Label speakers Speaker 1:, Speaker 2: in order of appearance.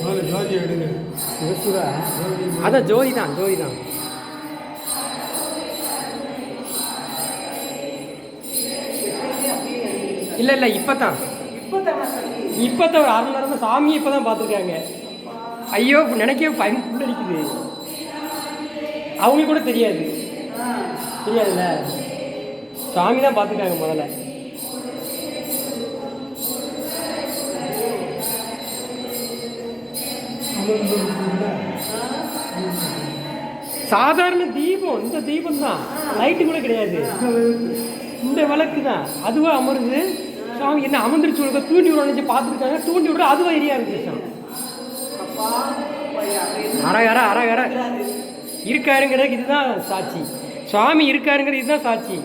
Speaker 1: ஜோதி எடுங்க.
Speaker 2: அதான் ஜோதி தான், ஜோதி தான். இல்லை இல்லை, இப்போ தான் ஒரு அரை மணி நேரம் சாமியை இப்போ தான் பார்த்துருக்காங்க. ஐயோ நினைக்கவே பயன் அடிக்குது. அவங்களுக்கு கூட தெரியாதுல்ல, சாமி தான் பார்த்துருக்காங்க முதல்ல. சாதாரண தீபம், இந்த தீபம் தான், லைட்டு கூட கிடையாது. இந்த விளக்கு தான் அதுவா அமருது. சாமி என்ன அமர்ந்துருச்சு, தூண்டி விட நினைச்சு பார்த்துருக்காங்க. தூண்டி விட அதுவா எரியா இருந்துச்சு. அரகர அரகர இருக்காருங்கிறதுக்கு இதுதான் சாட்சி. சுவாமி இருக்காருங்கிறது இதுதான் சாட்சி.